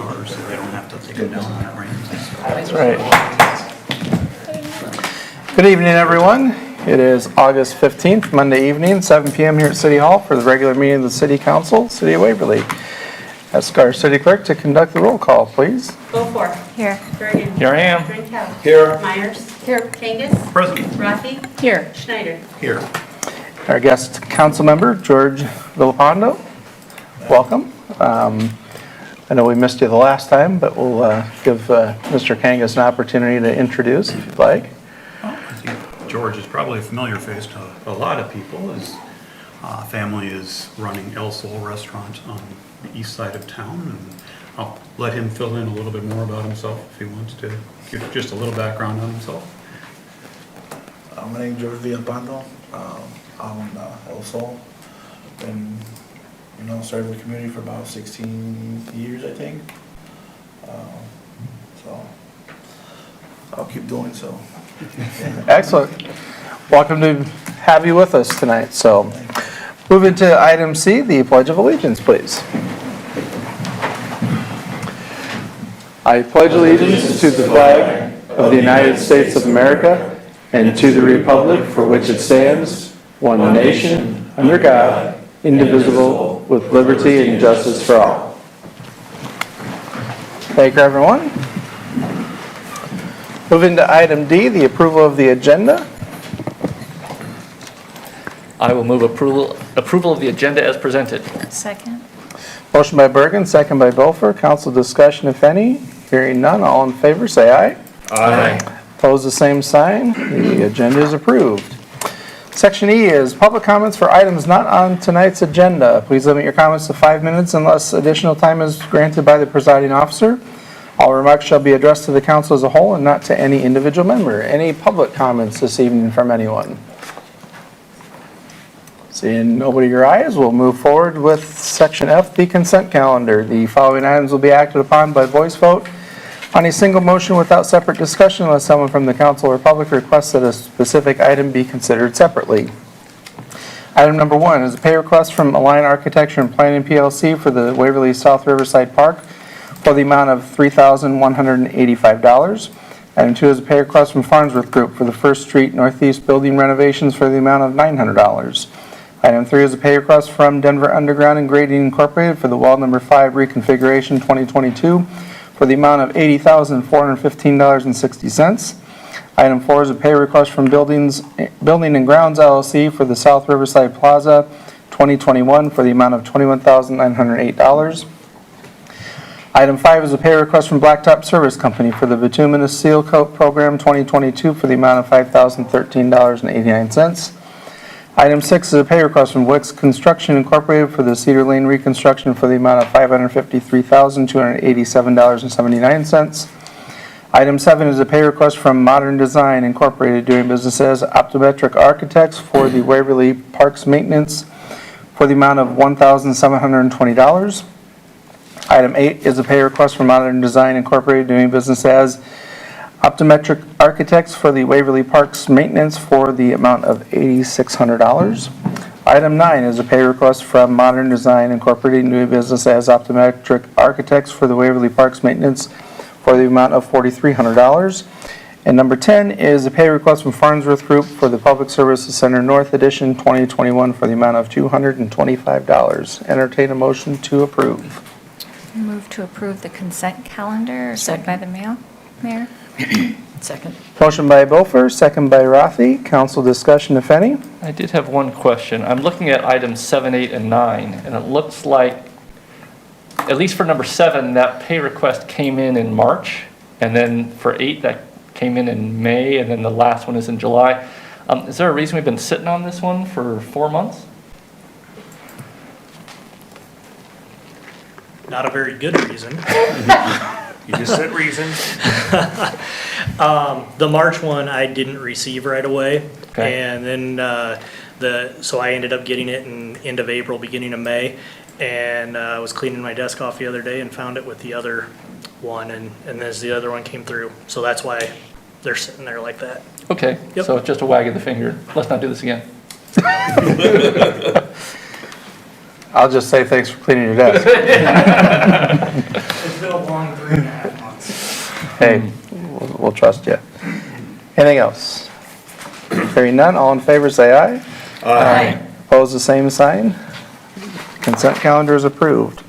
stars, so they don't have to take them down when it rains. That's right. Good evening, everyone. It is August 15th, Monday evening, 7 p.m. here at City Hall for the regular meeting of the City Council, City of Waverly. Ask our City Clerk to conduct the roll call, please. Beaufore. Here. Birgen. Here I am. Drenkow. Here. Myers. Here. Kangas. Present. Rathe. Here. Schneider. Here. Our guest council member, George Villapando. Welcome. I know we missed you the last time, but we'll give Mr. Kangas an opportunity to introduce if you'd like. Well, I think George is probably a familiar face to a lot of people. His family is running El Sol Restaurant on the east side of town, and I'll let him fill in a little bit more about himself if he wants to give just a little background on himself. My name is George Villapando. I'm in El Sol. Been, serving the community for about 16 years, I think. So I'll keep doing so. Excellent. Welcome to have you with us tonight. So, moving to item C, the Pledge of Allegiance, please. I pledge allegiance to the flag of the United States of America and to the republic for which it stands, one nation, under God, indivisible, with liberty and justice for all. Thank you, everyone. Moving to item D, the approval of the agenda. I will move approval of the agenda as presented. Second. Motion by Birgen, second by Beaufore. Council discussion, if any. Hearing none, all in favor, say aye. Aye. Opposed, the same sign. The agenda is approved. Section E is public comments for items not on tonight's agenda. Please limit your comments to 5 minutes unless additional time is granted by the presiding officer. All remarks shall be addressed to the council as a whole and not to any individual member. Any public comments this evening from anyone? Seeing nobody your eyes, we'll move forward with Section F, the consent calendar. The following items will be acted upon by voice vote on a single motion without separate discussion unless someone from the council or public requests that a specific item be considered separately. Item number 1 is a pay request from Align Architecture and Planning PLC for the Waverly South Riverside Park for the amount of $3,185. Item 2 is a pay request from Farnsworth Group for the First Street Northeast Building Renovations for the amount of $900. Item 3 is a pay request from Denver Underground and Grading Incorporated for the Wall Number 5 Reconfiguration 2022 for the amount of $80,415.60. Item 4 is a pay request from Building and Grounds LLC for the South Riverside Plaza 2021 for the amount of $21,908. Item 5 is a pay request from Blacktop Service Co for the Bituminous Seal Coat Program 2022 for the amount of $5,013.89. Item 6 is a pay request from Wicks Construction Incorporated for the Cedar Lane Reconstruction for the amount of $553,287.79. Item 7 is a pay request from Modern Design Incorporated doing business as Optometric Architects for the Waverly Parks Maintenance for the amount of $1,720. Item 8 is a pay request from Modern Design Incorporated doing business as Optometric Architects for the Waverly Parks Maintenance for the amount of $8,600. Item 9 is a pay request from Modern Design Incorporated doing business as Optometric Architects for the Waverly Parks Maintenance for the amount of $4,300. And number 10 is a pay request from Farnsworth Group for the Public Services Center North Edition 2021 for the amount of $225. Entertain a motion to approve. Move to approve the consent calendar, sent by the mayor. Second. Motion by Beaufort, second by Rathe. Council discussion, if any. I did have one question. I'm looking at items 7, 8, and 9, and it looks like, at least for number 7, that pay request came in March, and then for 8, that came in May, and then the last one is in July. Is there a reason we've been sitting on this one for 4 months? Not a very good reason. You just said reasons. The March one I didn't receive right away. Okay. And then so I ended up getting it in end of April, beginning of May. And I was cleaning my desk off the other day and found it with the other one. And as the other one came through. So that's why they're sitting there like that. Okay, Yep. so it's just a wag of the finger. Let's not do this again. I'll just say thanks for cleaning your desk. It's been a long 3.5 months. Hey, we'll trust you. Anything else? Hearing none, all in favor say aye. Aye. Opposed, the same sign. Consent calendar is approved.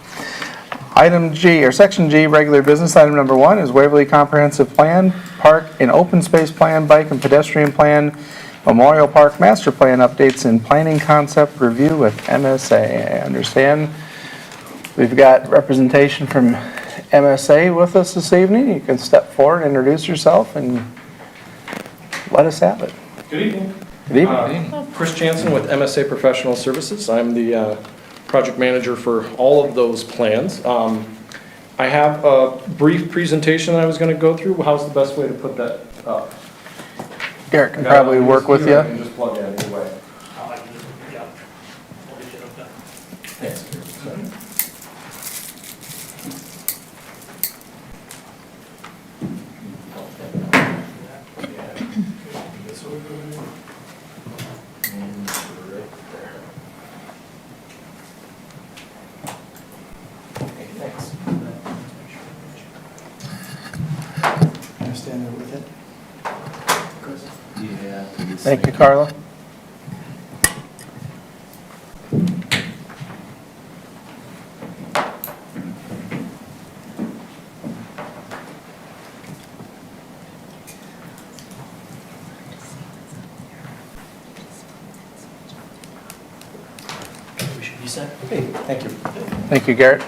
Item G, or Section G, regular business, item number 1 is Waverly Comprehensive Plan, Park and Open Space Plan, Bike and Pedestrian Plan, Memorial Park Master Plan updates and planning concept review with MSA. I understand we've got representation from MSA with us this evening. You can step forward, introduce yourself, and let us have it. Good evening. Good evening. Chris Jansen with MSA Professional Services. I'm the project manager for all of those plans. I have a brief presentation I was going to go through. How's the best way to put that up? Garrett can probably work with I you. can just plug in either way. Yeah. We'll get you hooked up. Thanks. Stand there with it. Thank you, Carla. We should be set. Hey, thank you. Thank you, Garrett.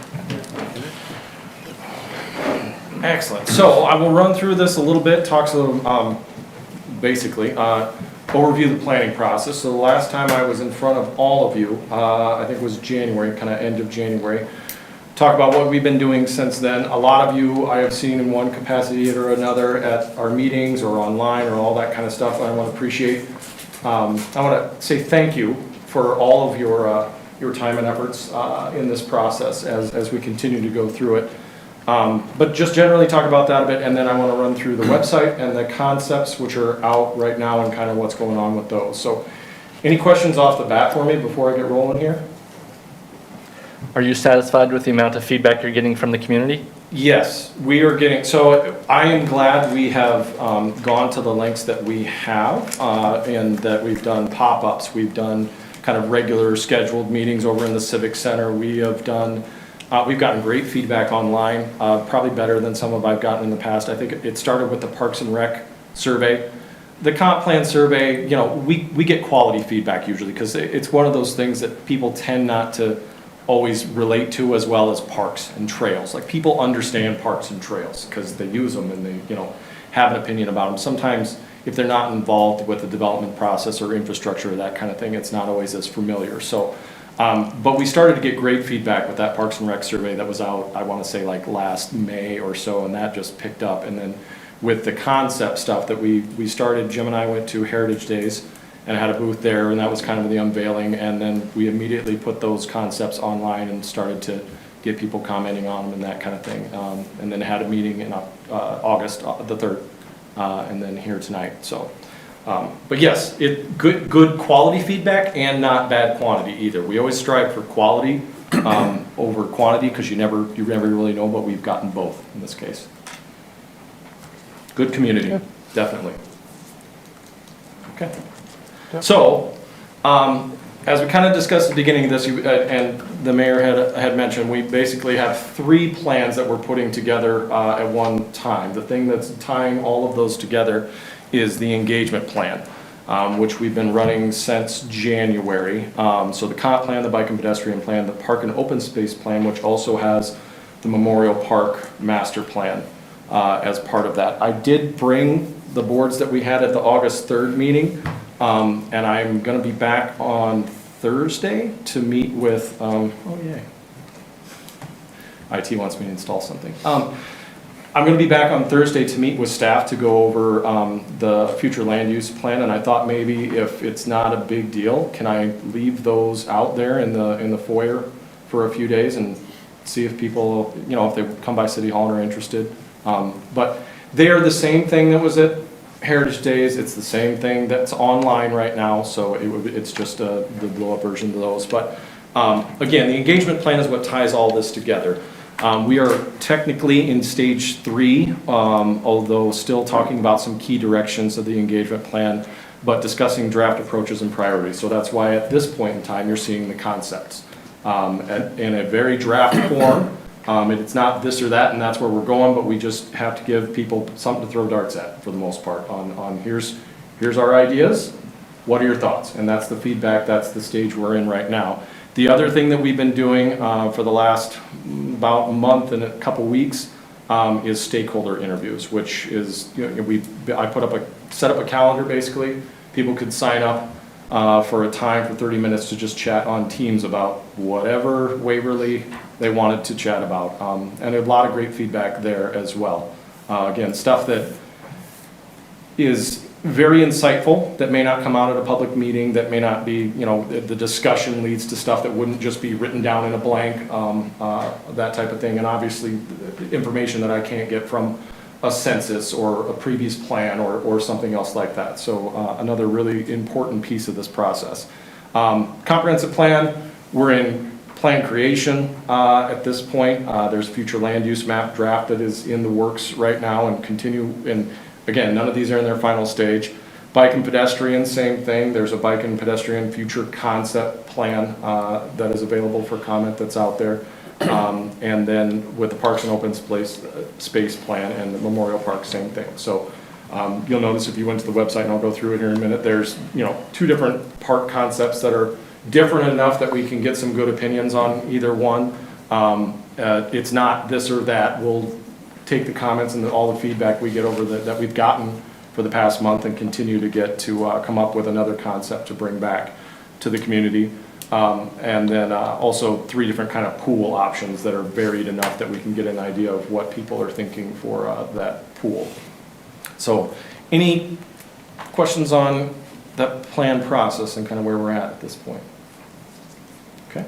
Excellent. So I will run through this a little bit, talk some, basically, overview the planning process. So the last time I was in front of all of you, I think it was January, kind of end of January, talk about what we've been doing since then. A lot of you I have seen in one capacity or another at our meetings or online or all that kind of stuff. I want to appreciate, I want to say thank you for all of your time and efforts in this process as we continue to go through it. But just generally talk about that a bit, and then I want to run through the website and the concepts which are out right now and kind of what's going on with those. So any questions off the bat for me before I get rolling here? Are you satisfied with the amount of feedback you're getting from the community? Yes, we are getting, so I am glad we have gone to the lengths that we have and that we've done pop-ups. We've done kind of regular scheduled meetings over in the Civic Center. We have done we've gotten great feedback online, probably better than some of I've gotten in the past. I think it started with the Parks and Rec survey. The comp plan survey, you know, we get quality feedback usually because it's one of those things that people tend not to always relate to as well as parks and trails. Like people understand parks and trails because they use them and they, you know, have an opinion about them. Sometimes if they're not involved with the development process or infrastructure or that kind of thing, it's not always as familiar. So. But we started to get great feedback with that Parks and Rec survey that was out, I want to say like last May or so, and that just picked up. And then with the concept stuff that we started, Jim and I went to Heritage Days and had a booth there, and that was kind of the unveiling. And then we immediately put those concepts online and started to get people commenting on them and that kind of thing. And then had a meeting in August the 3rd, and then here tonight. So. But yes, good quality feedback and not bad quantity either. We always strive for quality over quantity because you never really know, but we've gotten both in this case. Good community, definitely. Okay. So, as we kind of discussed at the beginning of this, and the mayor had mentioned, we basically have 3 plans that we're putting together at one time. The thing that's tying all of those together is the engagement plan, which we've been running since January. So the comp plan, the bike and pedestrian plan, the park and open space plan, which also has the Memorial Park master plan as part of that. I did bring the boards that we had at the August 3rd meeting, and I'm going to be back on Thursday to meet with, oh yay, IT wants me to install something. I'm going to be back on Thursday to meet with staff to go over the future land use plan, and I thought maybe if it's not a big deal, can I leave those out there in the foyer for a few days and see if people, you know, if they come by City Hall and are interested. But they are the same thing that was at Heritage Days. It's the same thing that's online right now, so it's just the blow-up version of those. But Again, the engagement plan is what ties all this together. We are technically in stage 3, although still talking about some key directions of the engagement plan, but discussing draft approaches and priorities. So that's why at this point in time, you're seeing the concepts in a very draft form. It's not this or that, and that's where we're going, but we just have to give people something to throw darts at, for the most part, on here's our ideas, what are your thoughts? And that's the feedback, that's the stage we're in right now. The other thing that we've been doing for the last about month and a couple weeks is stakeholder interviews, which is, I set up a calendar basically. People could sign up for a time for 30 minutes to just chat on Teams about whatever Waverly they wanted to chat about. And a lot of great feedback there as well. Again, stuff that is very insightful, that may not come out at a public meeting, that may not be, the discussion leads to stuff that wouldn't just be written down in a blank, that type of thing. And obviously, information that I can't get from a census or a previous plan or something else like that. So another really important piece of this process. Comprehensive plan, we're in plan creation at this point. There's future land use map draft that is in the works right now and continue. And again, none of these are in their final stage. Bike and pedestrian, same thing. There's a bike and pedestrian future concept plan that is available for comment that's out there. And then with the parks and open space plan and the memorial park, same thing. So you'll notice if you went to the website, and I'll go through it here in a minute, there's 2 different park concepts that are different enough that we can get some good opinions on either one. It's not this or that. We'll take the comments and all the feedback we get over that we've gotten for the past month and continue to get to come up with another concept to bring back to the community. And then also 3 different kind of pool options that are varied enough that we can get an idea of what people are thinking for that pool. So any questions on that plan process and kind of where we're at this point? Okay.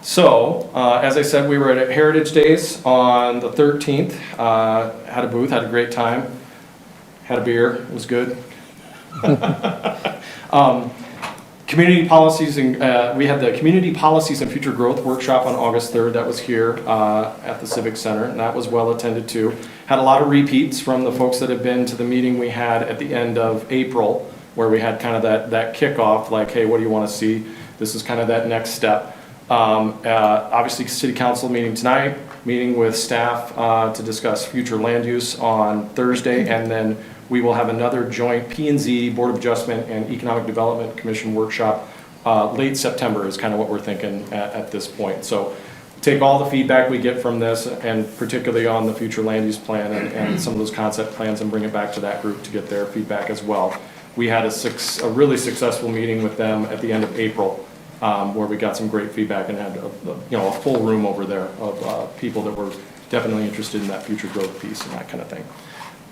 So as I said, we were at Heritage Days on the 13th. Had a booth, had a great time. Had a beer, it was good. Community policies, and we had the Community Policies and Future Growth Workshop on August 3rd. That was here at the Civic Center, and that was well attended too. Had a lot of repeats from the folks that have been to the meeting we had at the end of April, where we had kind of that kickoff, like, hey, what do you want to see? This is kind of that next step. Obviously, City Council meeting tonight, meeting with staff to discuss future land use on Thursday, and then we will have another joint P&Z, Board of Adjustment, and Economic Development Commission workshop late September is kind of what we're thinking at this point. So take all the feedback we get from this, and particularly on the future land use plan and some of those concept plans, and bring it back to that group to get their feedback as well. We had a really successful meeting with them at the end of April, where we got some great feedback and had a full room over there of people that were definitely interested in that future growth piece and that kind of thing.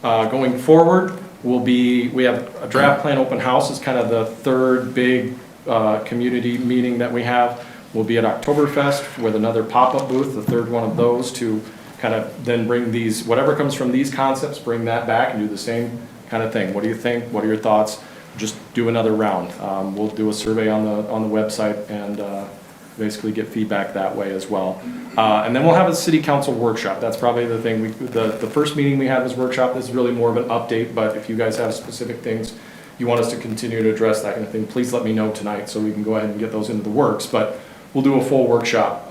Going forward, we have a draft plan open house is kind of the 3rd big community meeting that we have. We'll be at Oktoberfest with another pop-up booth, the 3rd one of those, to kind of then bring these, whatever comes from these concepts, bring that back and do the same kind of thing. What do you think? What are your thoughts? Just do another round. We'll do a survey on the website and basically get feedback that way as well. And then we'll have a City Council workshop. That's probably the thing. The first meeting we had was workshop. This is really more of an update, but if you guys have specific things you want us to continue to address, that kind of thing, please let me know tonight so we can go ahead and get those into the works. But we'll do a full workshop,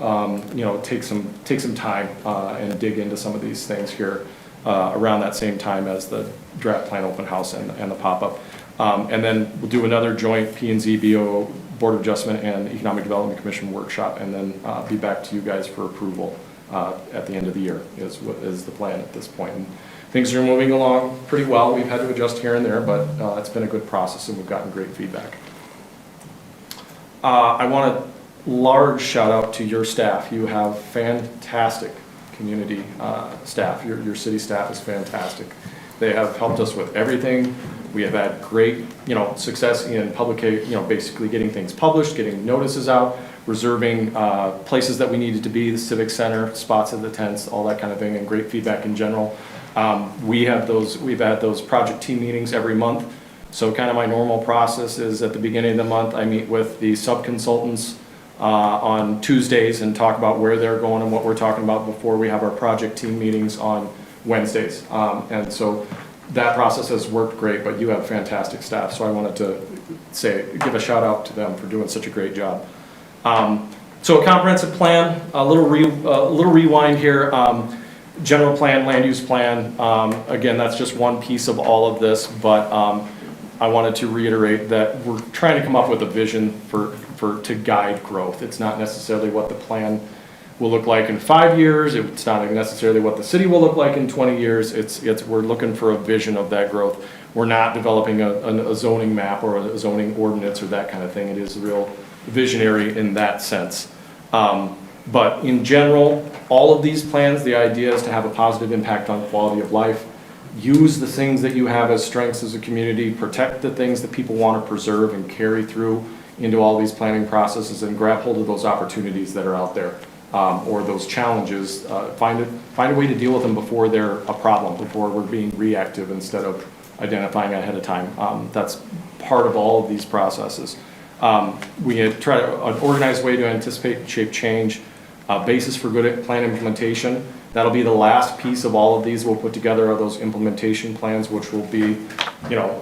take some time and dig into some of these things here around that same time as the draft plan open house and the pop-up. And then we'll do another joint P&Z, BO, Board of Adjustment, and Economic Development Commission workshop, and then be back to you guys for approval at the end of the year is the plan at this point. And things are moving along pretty well. We've had to adjust here and there, but it's been a good process and we've gotten great feedback. I want a large shout out to your staff. You have fantastic community staff. Your city staff is fantastic. They have helped us with everything. We have had great, success in basically getting things published, getting notices out, reserving places that we needed to be, the Civic Center, spots at the tents, all that kind of thing, and great feedback in general. We've had those project team meetings every month. So kind of my normal process is at the beginning of the month, I meet with the sub-consultants on Tuesdays and talk about where they're going and what we're talking about before we have our project team meetings on Wednesdays. And so that process has worked great, but you have fantastic staff, so I wanted to give a shout out to them for doing such a great job. So a comprehensive plan, a little rewind here. General plan, land use plan, again, that's just one piece of all of this, but I wanted to reiterate that we're trying to come up with a vision to guide growth. It's not necessarily what the plan will look like in 5 years. It's not necessarily what the city will look like in 20 years. We're looking for a vision of that growth. We're not developing a zoning map or a zoning ordinance or that kind of thing. It is real visionary in that sense. But in general, all of these plans, the idea is to have a positive impact on quality of life. Use the things that you have as strengths as a community, protect the things that people want to preserve and carry through into all these planning processes, and grab hold of those opportunities that are out there, or those challenges. Find a way to deal with them before they're a problem, before we're being reactive instead of identifying ahead of time. That's part of all of these processes. We had tried an organized way to anticipate and shape change, basis for good plan implementation. That'll be the last piece of all of these. We'll put together are those implementation plans, which will be, you know,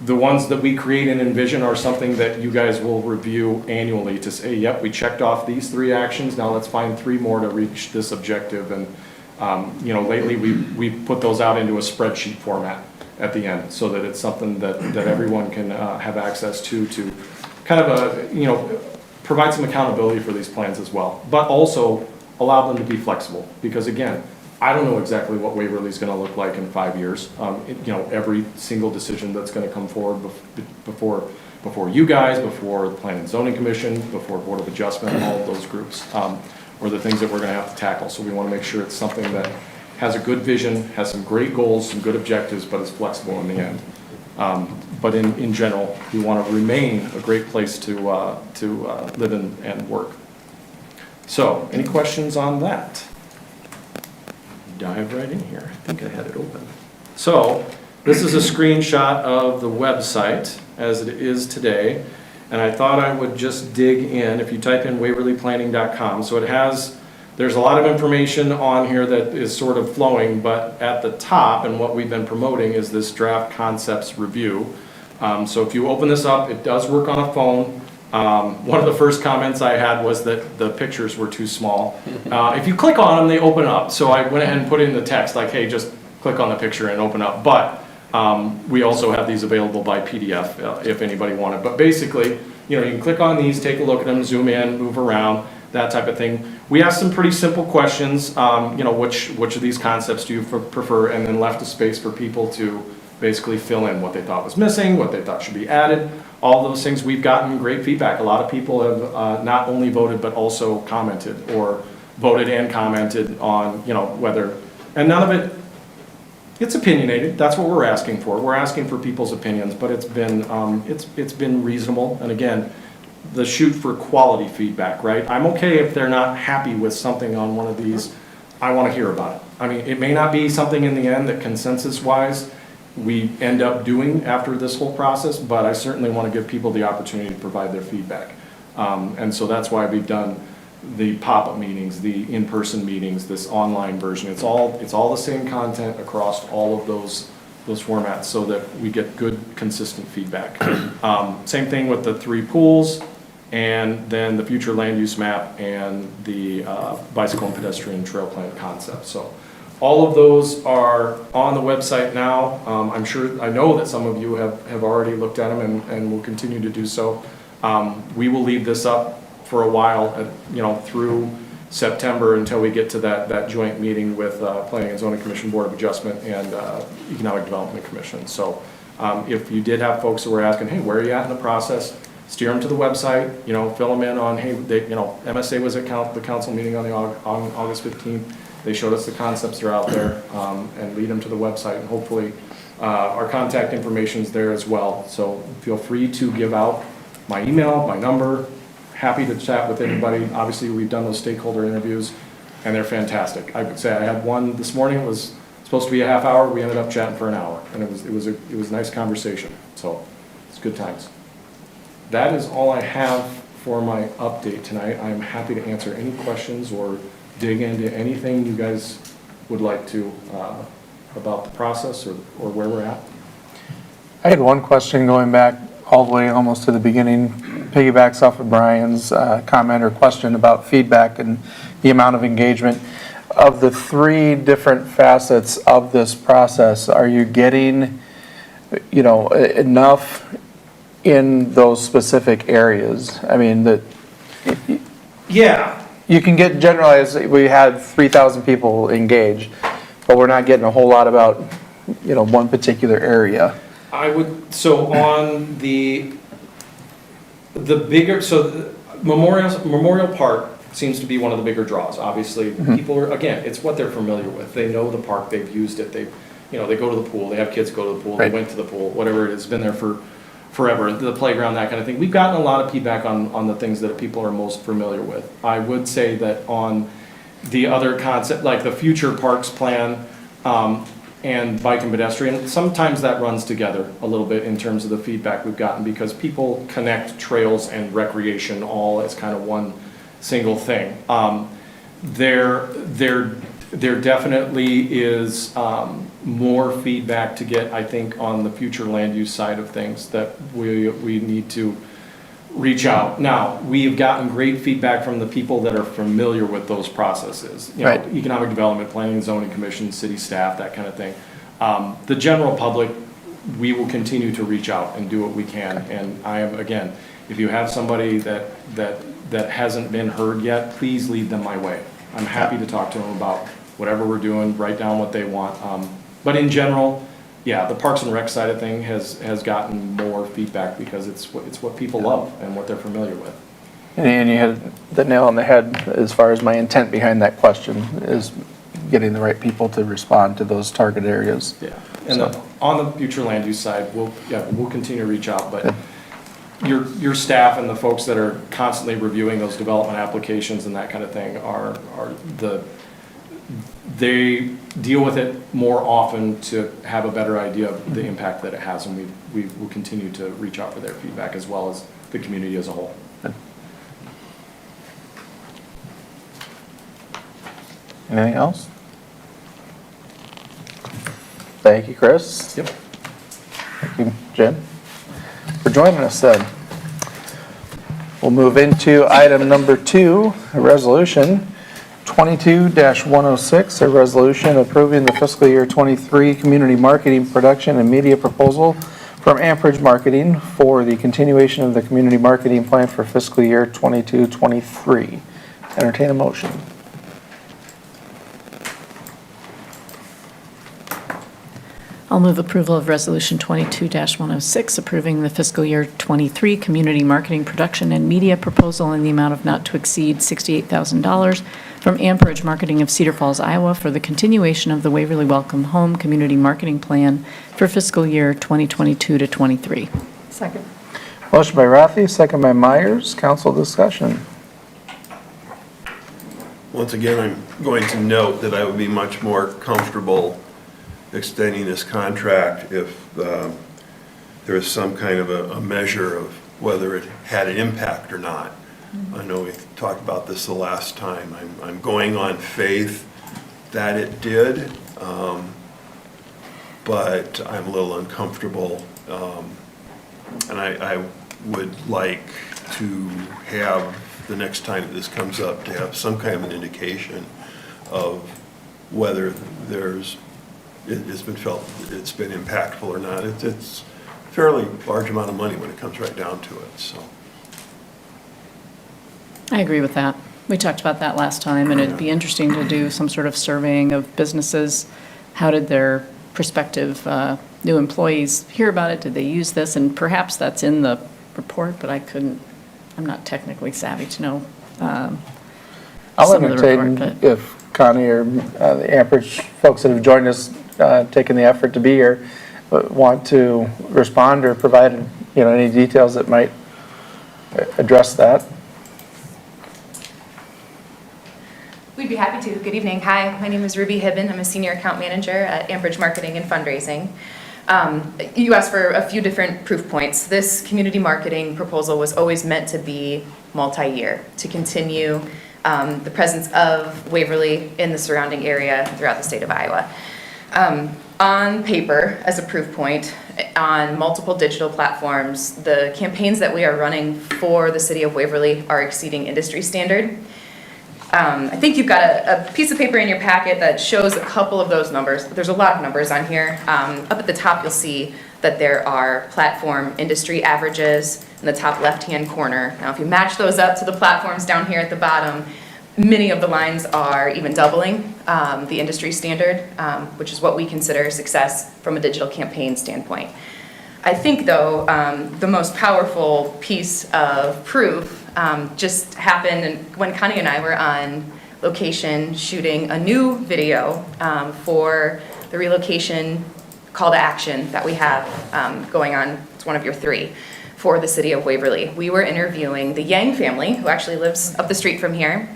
the ones that we create and envision are something that you guys will review annually to say, yep, we checked off these 3 actions. Now let's find 3 more to reach this objective. And you know, lately we put those out into a spreadsheet format at the end, so that it's something that everyone can have access to kind of you know, provide some accountability for these plans as well, but also allow them to be flexible, because again, I don't know exactly what Waverly is going to look like in 5 years. You know, every single decision that's going to come forward before you guys, before the Planning and Zoning Commission, before Board of Adjustment, all of those groups, or the things that we're going to have to tackle. So we want to make sure it's something that has a good vision, has some great goals, some good objectives, but is flexible in the end. But in general, we want to remain a great place to live and work. So, any questions on that? Dive right in here. I think I had it open. So, this is a screenshot of the website as it is today, and I thought I would just dig in. If you type in waverlyplanning.com, so there's a lot of information on here that is sort of flowing, but at the top, and what we've been promoting, is this draft concepts review. So if you open this up, it does work on a phone. One of the first comments I had was that the pictures were too small. If you click on them, they open up. So I went ahead and put in the text, like, hey, just click on the picture and open up. But we also have these available by PDF if anybody wanted. But basically, you know, you can click on these, take a look at them, zoom in, move around, that type of thing. We asked some pretty simple questions, you know, which of these concepts do you prefer, and then left a space for people to basically fill in what they thought was missing, what they thought should be added. All those things, we've gotten great feedback. A lot of people have not only voted, but also commented, or voted and commented on, you know, whether, and none of it, it's opinionated. That's what we're asking for. We're asking for people's opinions, but it's been reasonable. And again, the shoot for quality feedback, right? I'm okay if they're not happy with something on one of these. I want to hear about it. I mean, it may not be something in the end that consensus-wise we end up doing after this whole process, but I certainly want to give people the opportunity to provide their feedback. And so that's why we've done the pop-up meetings, the in-person meetings, this online version. It's all the same content across all of those formats, so that we get good, consistent feedback. Same thing with the 3 pools, and then the future land use map, and the bicycle and pedestrian trail plan concept. So all of those are on the website now. I know that some of you have already looked at them and will continue to do so. We will leave this up for a while, you know, through September, until we get to that joint meeting with Planning and Zoning Commission, Board of Adjustment, and Economic Development Commission. So if you did have folks who were asking, hey, where are you at in the process? Steer them to the website, you know, fill them in on, hey, you know, MSA was at the council meeting on August 15th. They showed us the concepts that are out there, and lead them to the website, and hopefully our contact information is there as well. So feel free to give out my email, my number. Happy to chat with anybody. Obviously, we've done those stakeholder interviews, and they're fantastic. I would say I had one this morning. It was supposed to be a half hour. We ended up chatting for an hour, and it was a nice conversation. So it's good times. That is all I have for my update tonight. I'm happy to answer any questions or dig into anything you guys would like to about the process or where we're at. I had one question going back all the way almost to the beginning, piggybacks off of Brian's comment or question about feedback and the amount of engagement. Of the 3 different facets of this process, are you getting, enough in those specific areas? I mean, that Yeah. you can get generalized, we had 3,000 people engaged, but we're not getting a whole lot about, one particular area. I would, so on the bigger, so the Memorial Park seems to be one of the bigger draws. Obviously, people are, again, it's what they're familiar with. They know the park, they've used it, they go to the pool, they have kids go to the pool, they Right. went to the pool, whatever it is, been there for forever, the playground, that kind of thing. We've gotten a lot of feedback on the things that people are most familiar with. I would say that on the other concept, like the future parks plan, and bike and pedestrian, sometimes that runs together a little bit in terms of the feedback we've gotten, because people connect trails and recreation all as kind of one single thing. There definitely is more feedback to get, I think, on the future land use side of things that we need to reach out. Now, we've gotten great feedback from the people that are familiar with those processes. Right. Economic Development, Planning and Zoning Commission, city staff, that kind of thing. The general public, we will continue to reach out and do what we can. And I am, again, if you have somebody that hasn't been heard yet, please lead them my way. I'm happy to talk to them about whatever we're doing, write down what they want. But in general, yeah, the Parks and Rec side of thing has gotten more feedback because it's what people love and what they're familiar with. And you hit the nail on the head as far as my intent behind that question is getting the right people to respond to those target areas. Yeah, and on the future land use side, we'll continue to reach out, but your staff and the folks that are constantly reviewing those development applications and that kind of thing they deal with it more often to have a better idea of the impact that it has, and we will continue to reach out for their feedback as well as the community as a whole. Anything else? Thank you, Chris. Yep. Thank you, Jen, for joining us then. We'll move into item number 2, a resolution 22-106, a resolution approving the fiscal year 23 community marketing production and media proposal from Amperage Marketing for the continuation of the community marketing plan for fiscal year 22-23. Entertain a motion. I'll move approval of Resolution 22-106, approving the fiscal year 23 community marketing production and media proposal in the amount of not to exceed $68,000 from Amperage Marketing of Cedar Falls, Iowa, for the continuation of the Waverly Welcome Home Community Marketing Plan for fiscal year 2022 to 23. Second. Motion by Rathe, second by Meyers. Council discussion. Once again, I'm going to note that I would be much more comfortable extending this contract if there is some kind of a measure of whether it had an impact or not. I know we talked about this the last time. I'm going on faith that it did, but I'm a little uncomfortable. And I would like to have, the next time that this comes up, to have some kind of an indication of whether it's been felt it's been impactful or not. It's a fairly large amount of money when it comes right down to it, so. I agree with that. We talked about that last time, and it'd be interesting to do some sort of surveying of businesses. How did their prospective new employees hear about it? Did they use this? And perhaps that's in the report, but I'm not technically savvy to know I'll some of the report. entertain if Connie or the Amperage folks that have joined us, taking the effort to be here, want to respond or provide, any details that might address that. We'd be happy to. Good evening. Hi, my name is Ruby Hibben. I'm a senior account manager at Amperage Marketing and Fundraising. You asked for a few different proof points. This community marketing proposal was always meant to be multi-year, to continue the presence of Waverly in the surrounding area throughout the state of Iowa. On paper, as a proof point, on multiple digital platforms, the campaigns that we are running for the city of Waverly are exceeding industry standard. I think you've got a piece of paper in your packet that shows a couple of those numbers. There's a lot of numbers on here. Up at the top, you'll see that there are platform industry averages in the top left-hand corner. Now, if you match those up to the platforms down here at the bottom, many of the lines are even doubling the industry standard, which is what we consider success from a digital campaign standpoint. I think, though, the most powerful piece of proof just happened when Connie and I were on location shooting a new video for the relocation call to action that we have going on. It's one of your 3 for the city of Waverly. We were interviewing the Yang family, who actually lives up the street from here.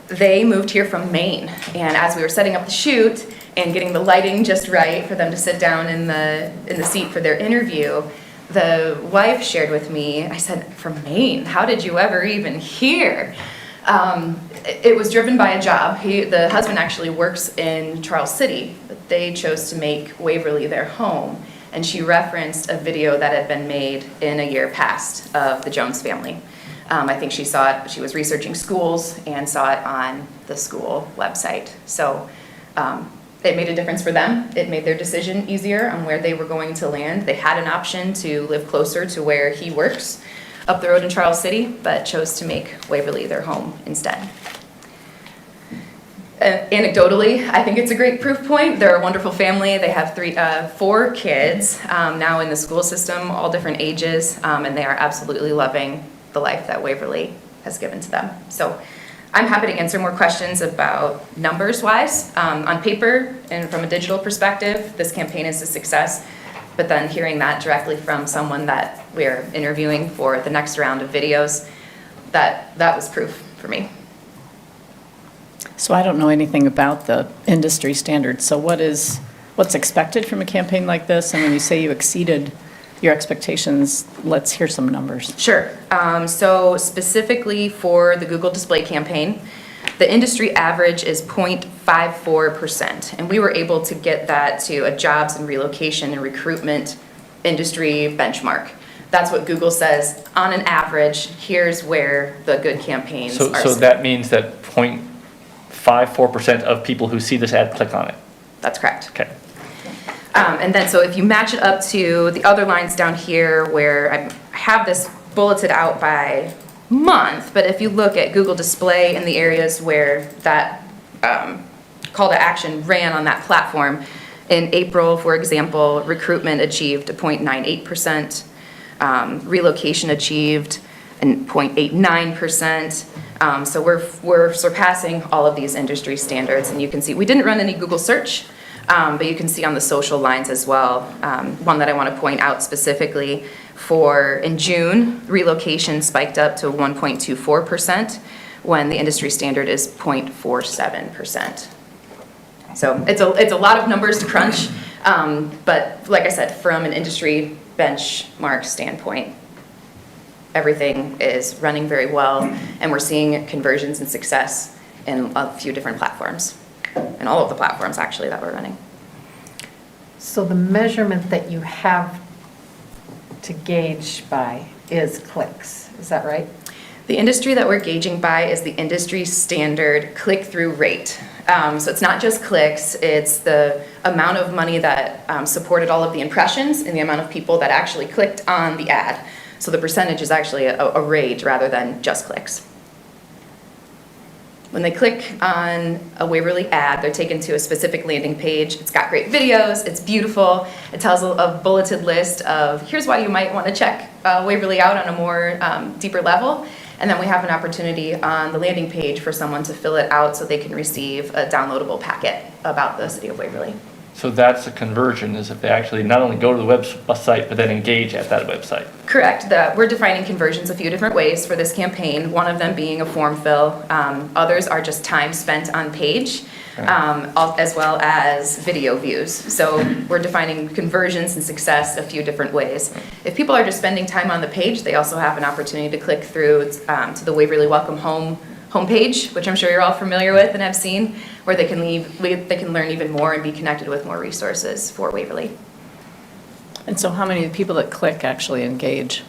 They moved here from Maine, and as we were setting up the shoot and getting the lighting just right for them to sit down in the seat for their interview, the wife shared with me, I said, "From Maine? How did you ever even hear?" It was driven by a job. The husband actually works in Charles City, but they chose to make Waverly their home. And she referenced a video that had been made in a year past of the Jones family. I think she saw it, she was researching schools and saw it on the school website. So it made a difference for them. It made their decision easier on where they were going to land. They had an option to live closer to where he works, up the road in Charles City, but chose to make Waverly their home instead. Anecdotally, I think it's a great proof point. They're a wonderful family. They have 4 kids now in the school system, all different ages, and they are absolutely loving the life that Waverly has given to them. So I'm happy to answer more questions about numbers-wise. On paper and from a digital perspective, this campaign is a success, but then hearing that directly from someone that we're interviewing for the next round of videos, that was proof for me. So I don't know anything about the industry standards. So what's expected from a campaign like this? And when you say you exceeded your expectations, let's hear some numbers. Sure. So specifically for the Google Display campaign, the industry average is 0.54%. And we were able to get that to a jobs and relocation and recruitment industry benchmark. That's what Google says. On an average, here's where the good campaigns are. So that means that 0.54% of people who see this ad click on it. That's correct. Okay. And then, so if you match it up to the other lines down here where I have this bulleted out by month, but if you look at Google Display in the areas where that call to action ran on that platform, in April, for example, recruitment achieved a 0.98%, relocation achieved a 0.89%. So we're surpassing all of these industry standards, and you can see we didn't run any Google search, but you can see on the social lines as well. One that I want to point out specifically in June, relocation spiked up to 1.24% when the industry standard is 0.47%. So it's a lot of numbers to crunch, but like I said, from an industry benchmark standpoint, everything is running very well, and we're seeing conversions and success in a few different platforms, and all of the platforms actually that we're running. So the measurement that you have to gauge by is clicks, is that right? The industry that we're gauging by is the industry standard click-through rate. So it's not just clicks, it's the amount of money that supported all of the impressions and the amount of people that actually clicked on the ad. So the percentage is actually a rate rather than just clicks. When they click on a Waverly ad, they're taken to a specific landing page. It's got great videos, it's beautiful. It tells a bulleted list of here's why you might want to check Waverly out on a more deeper level. And then we have an opportunity on the landing page for someone to fill it out so they can receive a downloadable packet about the city of Waverly. So that's a conversion, is if they actually not only go to the website, but then engage at that website. Correct. We're defining conversions a few different ways for this campaign, one of them being a form fill. Others are just time spent on page, as well as video views. So we're defining conversions and success a few different ways. If people are just spending time on the page, they also have an opportunity to click through to the Waverly Welcome Home homepage, which I'm sure you're all familiar with and have seen, where they can learn even more and be connected with more resources for Waverly. And so how many people that click actually engage?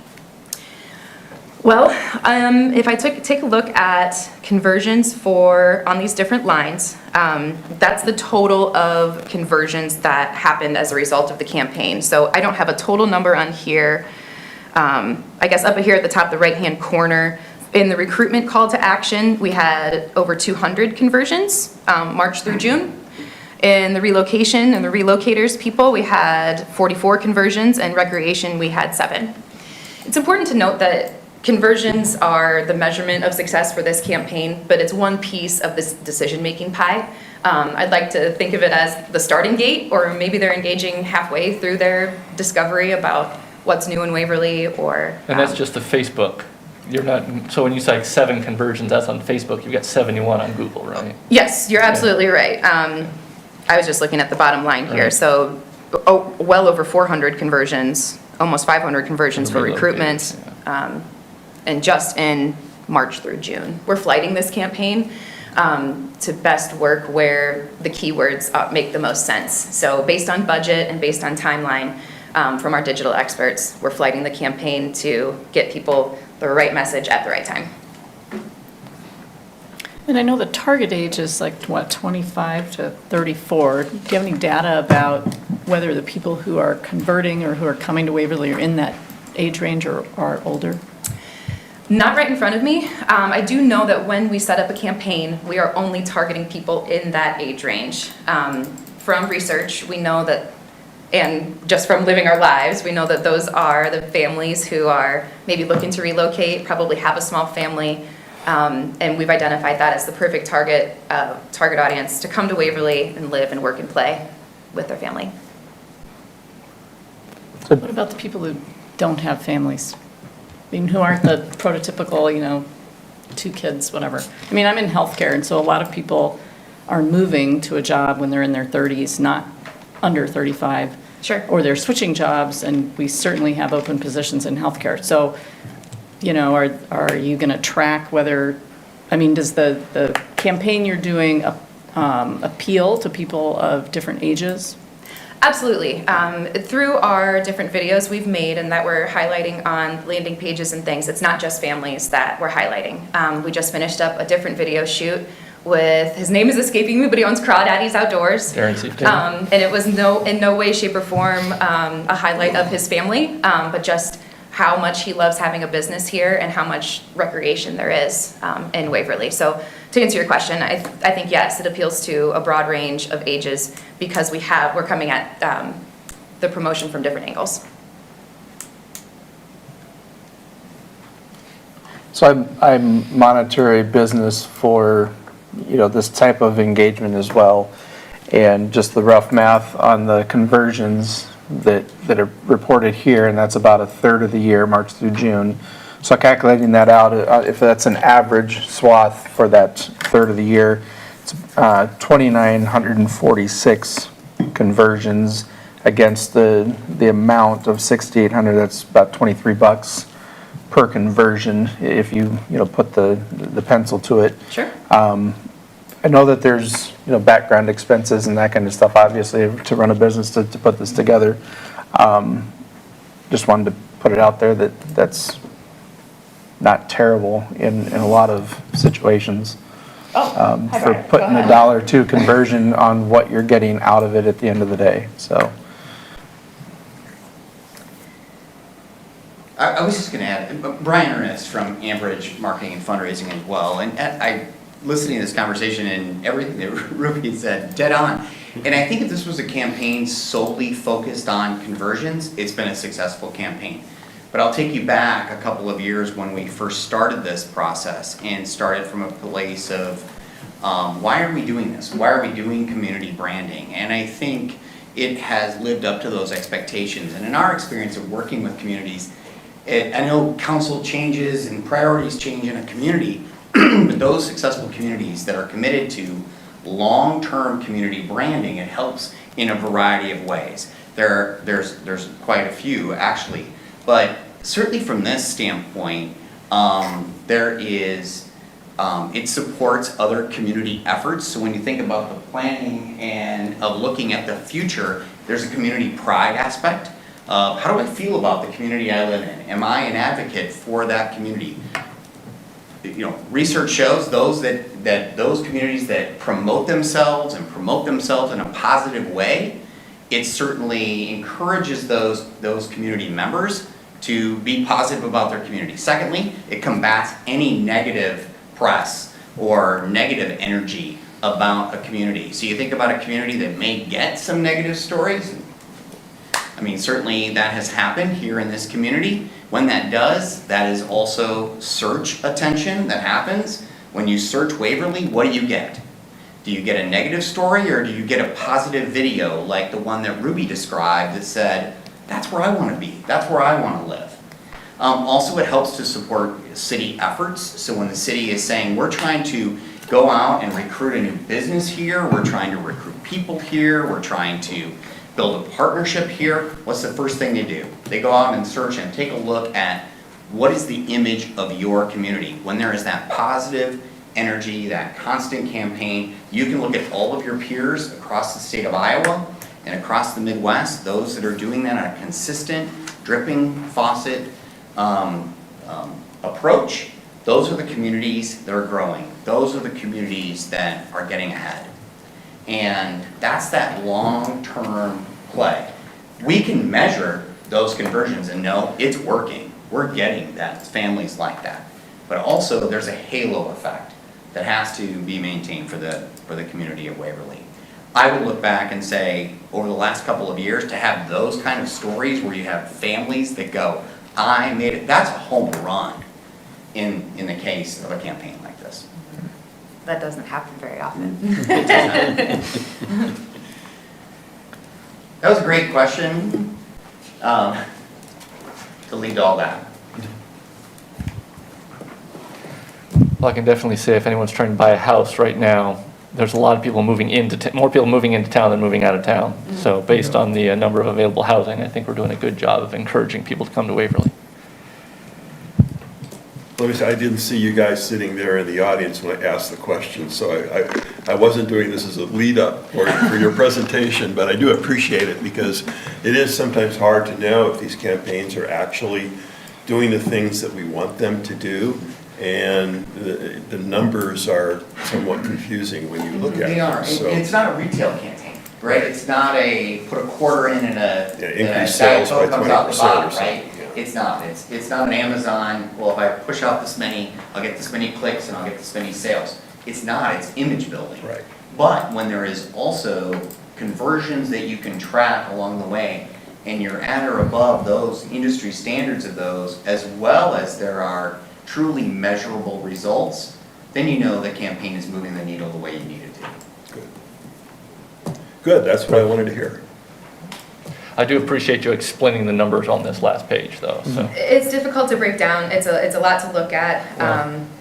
Well, if I take a look at conversions on these different lines, that's the total of conversions that happened as a result of the campaign. So I don't have a total number on here. I guess up here at the top, the right-hand corner, in the recruitment call to action, we had over 200 conversions, March through June. In the relocation and the relocators people, we had 44 conversions, and recreation, we had 7. It's important to note that conversions are the measurement of success for this campaign, but it's one piece of this decision-making pie. I'd like to think of it as the starting gate, or maybe they're engaging halfway through their discovery about what's new in Waverly, or... And that's just the Facebook. You're not, so when you say 7 conversions, that's on Facebook, you've got 71 on Google, right? Yes, you're absolutely right. I was just looking at the bottom line here. Right. So well over 400 conversions, almost 500 conversions for recruitment, and just in March through June. We're flighting this campaign to best work where the keywords make the most sense. So based on budget and based on timeline from our digital experts, we're flighting the campaign to get people the right message at the right time. And I know the target age is like, what, 25 to 34. Do you have any data about whether the people who are converting or who are coming to Waverly are in that age range or are older? Not right in front of me. I do know that when we set up a campaign, we are only targeting people in that age range. From research, we know that, and just from living our lives, we know that those are the families who are maybe looking to relocate, probably have a small family, and we've identified that as the perfect target audience to come to Waverly and live and work and play with their family. What about the people who don't have families? I mean, who aren't the prototypical, 2 kids, whatever. I mean, I'm in healthcare, and so a lot of people are moving to a job when they're in their 30s, not under 35. Sure. Or they're switching jobs, and we certainly have open positions in healthcare. So, are you going to track whether, does the campaign you're doing appeal to people of different ages? Absolutely. Through our different videos we've made and that we're highlighting on landing pages and things, it's not just families that we're highlighting. We just finished up a different video shoot with, his name is escaping me, but he owns Crawdaddy's Outdoors. And it was in no way, shape, or form a highlight of his family, but just how much he loves having a business here and how much recreation there is in Waverly. So to answer your question, I think yes, it appeals to a broad range of ages because we're coming at the promotion from different angles. So I monitor a business for, this type of engagement as well. And just the rough math on the conversions that are reported here, and that's about a third of the year, March through June. So calculating that out, if that's an average swath for that third of the year, it's 2,946 conversions against the amount of 6,800. That's about $23 per conversion if you put the pencil to it. Sure. I know that there's background expenses and that kind of stuff, obviously, to run a business to put this together. Just wanted to put it out there that that's not terrible in a lot of situations. For putting $1 or $2 conversion on what you're getting out of it at the end of the day. So. I was just going to add, Brian Ernest from Ambridge Marketing and Fundraising as well, and I listening to this conversation and everything that Ruby said, dead on. And I think if this was a campaign solely focused on conversions, it's been a successful campaign. But I'll take you back a couple of years when we first started this process and started from a place of why are we doing this? Why are we doing community branding? And I think it has lived up to those expectations. And in our experience of working with communities, I know council changes and priorities change in a community, but those successful communities that are committed to long-term community branding, it helps in a variety of ways. There's quite a few actually, but certainly from this standpoint, it supports other community efforts. So when you think about the planning and of looking at the future, there's a community pride aspect. How do I feel about the community I live in? Am I an advocate for that community? You know, research shows those those communities that promote themselves and promote themselves in a positive way, it certainly encourages those community members to be positive about their community. Secondly, it combats any negative press or negative energy about a community. So you think about a community that may get some negative stories. I mean, certainly that has happened here in this community. When that does, that is also search attention that happens. When you search Waverly, what do you get? Do you get a negative story or do you get a positive video like the one that Ruby described that said, that's where I want to be, that's where I want to live? Also, it helps to support city efforts. So when the city is saying, we're trying to go out and recruit a new business here, we're trying to recruit people here, we're trying to build a partnership here, what's the first thing they do? They go out and search and take a look at what is the image of your community. When there is that positive energy, that constant campaign, you can look at all of your peers across the state of Iowa and across the Midwest, those that are doing that on a consistent, dripping faucet approach. Those are the communities that are growing. Those are the communities that are getting ahead. And that's that long-term play. We can measure those conversions and know it's working. We're getting that, families like that. But also there's a halo effect that has to be maintained for the community of Waverly. I would look back and say, over the last couple of years, to have those kind of stories where you have families that go, I made it, that's a home run in the case of a campaign like this. That doesn't happen very often. It doesn't. That was a great question to lead to all that. Well, I can definitely say if anyone's trying to buy a house right now, there's a lot of people moving into, more people moving into town than moving out of town. So based on the number of available housing, I think we're doing a good job of encouraging people to come to Waverly. Let me say, I didn't see you guys sitting there in the audience when I asked the question, so I wasn't doing this as a lead-up for your presentation, but I do appreciate it because it is sometimes hard to know if these campaigns are actually doing the things that we want them to do, and the numbers are somewhat confusing when you look at them. They are. So, It's not a retail campaign, right? It's not a put a quarter in and increase Diet sales by Coke comes out 20% the or bottom, something. right? It's not. It's not an Amazon, well, if I push out this many, I'll get this many clicks and I'll get this many sales. It's not. It's image building. Right. But when there is also conversions that you can track along the way, and you're at or above those industry standards of those, as well as there are truly measurable results, then you know the campaign is moving the needle the way you need it to. Good. Good, that's what I wanted to hear. I do appreciate you explaining the numbers on this last page, though, so. It's difficult to break down. It's a lot to look at.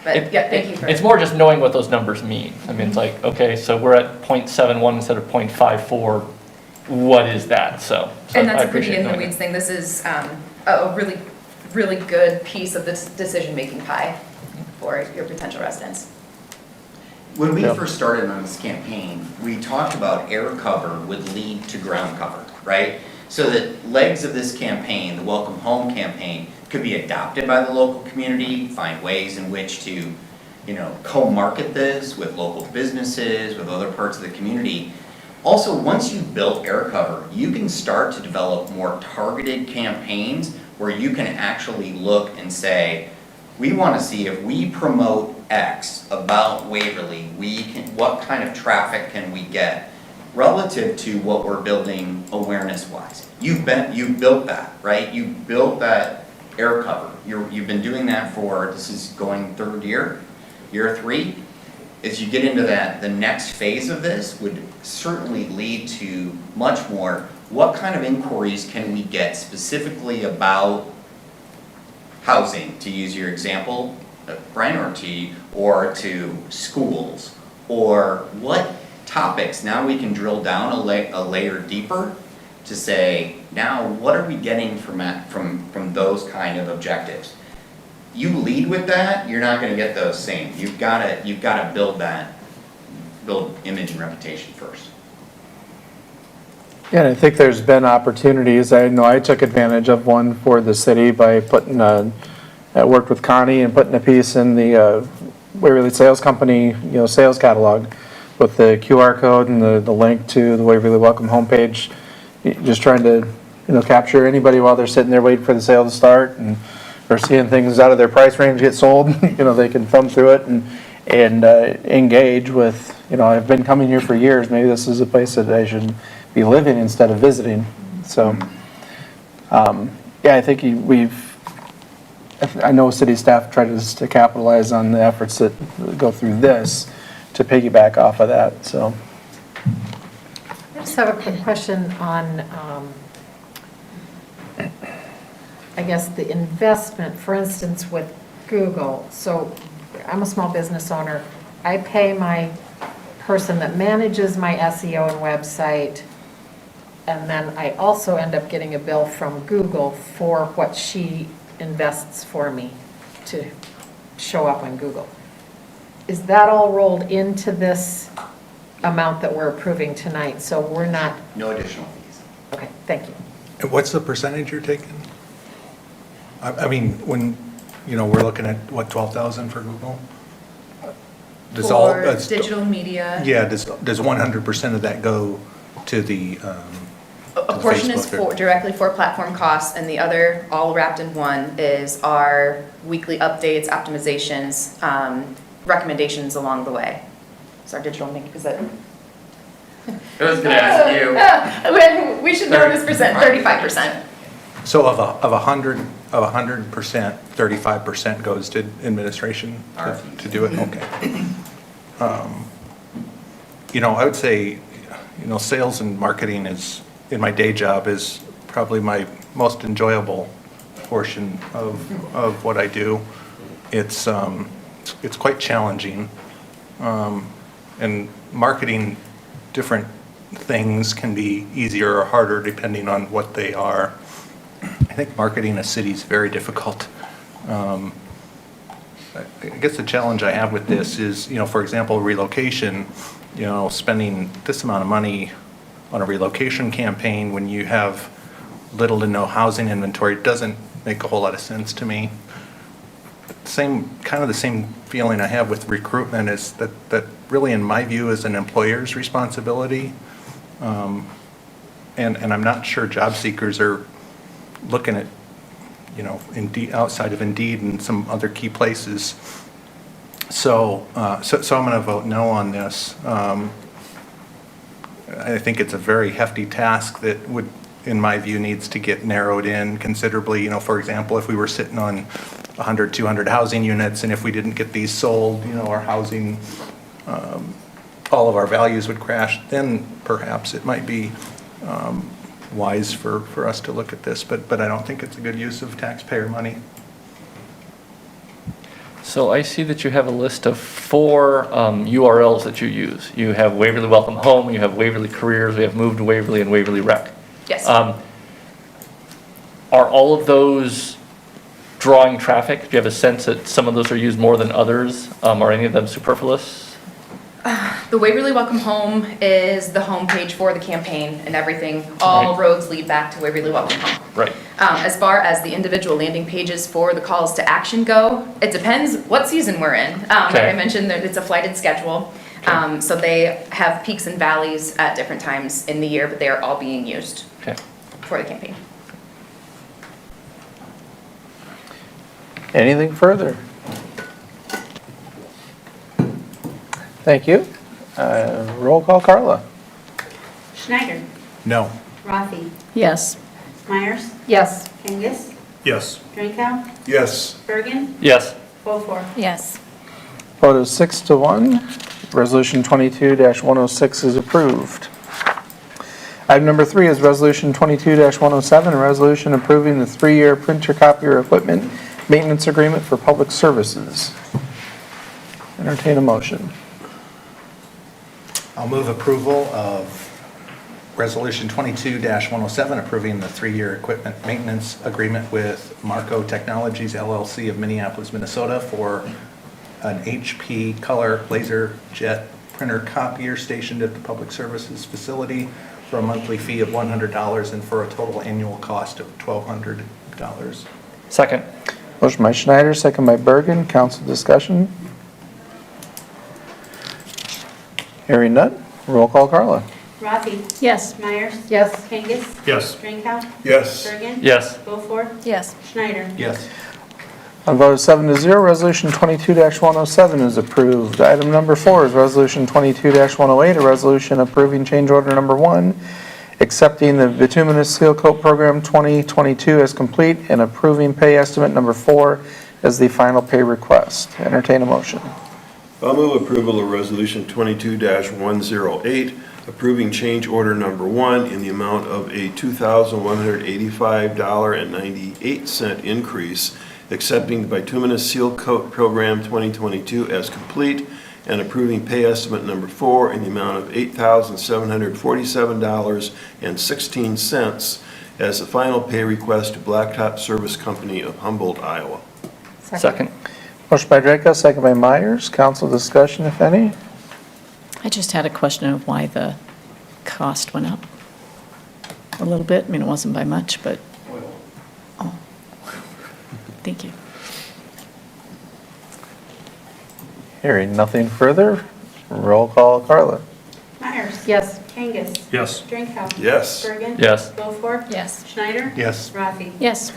But yeah, thank you for. It's more just knowing what those numbers mean. I mean, it's like, okay, so we're at 0.71 instead of 0.54. What is that? So And that's I a pretty appreciate in the knowing weeds that. thing. This is a really, really good piece of this decision-making pie for your potential residents. When we Yeah. first started on this campaign, we talked about air cover would lead to ground cover, right? So that legs of this campaign, the Welcome Home campaign, could be adopted by the local community, find ways in which to, co-market this with local businesses, with other parts of the community. Also, once you've built air cover, you can start to develop more targeted campaigns where you can actually look and say, we want to see if we promote X about Waverly, what kind of traffic can we get relative to what we're building awareness-wise. You've built that, right? You built that air cover. You've been doing that for, this is going third year 3. as you get into that, the next phase of this would certainly lead to much more, what kind of inquiries can we get specifically about housing, to use your example, Brian, or to schools, or what topics, now we can drill down a layer deeper to say, now what are we getting from those kind of objectives? You lead with that, you're not gonna get those same. You've gotta build image and reputation first. Yeah, and I think there's been opportunities. I know I took advantage of one for the city by I worked with Connie and putting a piece in the Waverly Sales Company, sales catalog with the QR code and the link to the Waverly Welcome homepage. Just trying to, capture anybody while they're sitting there waiting for the sale to start and or seeing things out of their price range get sold. They can thumb through it and engage with, I've been coming here for years. Maybe this is a place that I should be living instead of visiting. So, yeah, I think I know city staff try to capitalize on the efforts that go through this to piggyback off of that, so. I just have a quick question on, I guess, the investment, for instance, with Google. So I'm a small business owner. I pay my person that manages my SEO and website, and then I also end up getting a bill from Google for what she invests for me to show up on Google. Is that all rolled into this amount that we're approving tonight? So we're not... No additional fees. Okay, thank you. And what's the percentage you're taking? I mean, when, we're looking at, what, 12,000 for Google? For digital media. Yeah, does 100% of that go to the A portion is directly for platform costs, and the other, all wrapped in one, is our weekly updates, optimizations, recommendations along the way. So our digital make, is that? I was gonna ask you. We should know this percent, 35%. So of 100%, 35% goes to administration to do it? Okay. I would say, sales and marketing is, in my day job, is probably my most enjoyable portion of what I do. It's quite challenging. And marketing different things can be easier or harder depending on what they are. I think marketing a city is very difficult. I guess the challenge I have with this is, for example, relocation, spending this amount of money on a relocation campaign when you have little to no housing inventory doesn't make a whole lot of sense to me. Kind of the same feeling I have with recruitment is that really, in my view, is an employer's responsibility. And I'm not sure job seekers are looking at, Indeed, outside of Indeed and some other key places. So I'm going to vote no on this. I think it's a very hefty task that would, in my view, needs to get narrowed in considerably. For example, if we were sitting on 100, 200 housing units, and if we didn't get these sold, our housing, all of our values would crash, then perhaps it might be wise for us to look at this, but I don't think it's a good use of taxpayer money. So I see that you have a list of 4 URLs that you use. You have Waverly Welcome Home, you have Waverly Careers, we have Move to Waverly, and Waverly Rec. Yes. Are all of those drawing traffic? Do you have a sense that some of those are used more than others? Are any of them superfluous? The Waverly Welcome Home is the homepage for the campaign and everything. All roads lead back to Waverly Welcome Home. Right. As far as the individual landing pages for the calls to action go, it depends what season we're in. Like I mentioned, it's a flighted schedule. So they have peaks and valleys at different times in the year, but they are all being used for the campaign. Anything further? Thank you. Roll call, Carla. Schneider. No. Rathe. Yes. Meyers. Yes. Kangas. Yes. Drenkow. Yes. Birgen. Yes. Beaufore. Yes. Vote is 6-1. Resolution 22-106 is approved. Item number 3 is Resolution 22-107, a resolution approving the 3-year printer copier equipment maintenance agreement for public services. Entertain a motion. I'll move approval of Resolution 22-107, approving the 3-year equipment maintenance agreement with Marco Technologies LLC of Minneapolis, Minnesota for an HP color laser jet printer copier stationed at the Public Services Facility for a monthly fee of $100 and for a total annual cost of $1,200. Second. Motion by Schneider, second by Birgen. Council discussion. Hearing none. Roll call, Carla. Rathe. Yes. Myers. Yes. Kangas. Yes. Drenkow. Yes. Birgen. Yes. Beaufore. Yes. Schneider. Yes. On vote of 7-0, Resolution 22-107 is approved. Item number 4 is Resolution 22-108, a resolution approving change order number 1, accepting the Bituminous Seal Coat Program 2022 as complete, and approving pay estimate number 4 as the final pay request. Entertain a motion. I'll move approval of Resolution 22-108, approving change order number 1 in the amount of a $2,185.98 increase, accepting the Bituminous Seal Coat Program 2022 as complete, and approving pay estimate number 4 in the amount of $8,747.16 as the final pay request to Blacktop Service Company of Humboldt, Iowa. Second. Motion by Drenkow, second by Meyers. Council discussion, if any. I just had a question of why the cost went up a little bit. I mean, it wasn't by much, but, oh, thank you. Hearing nothing further, roll call, Carla. Myers. Yes. Kangas. Yes. Drenkow. Yes. Birgen. Yes. Beaufore. Yes. Schneider. Yes. Rathe. Yes.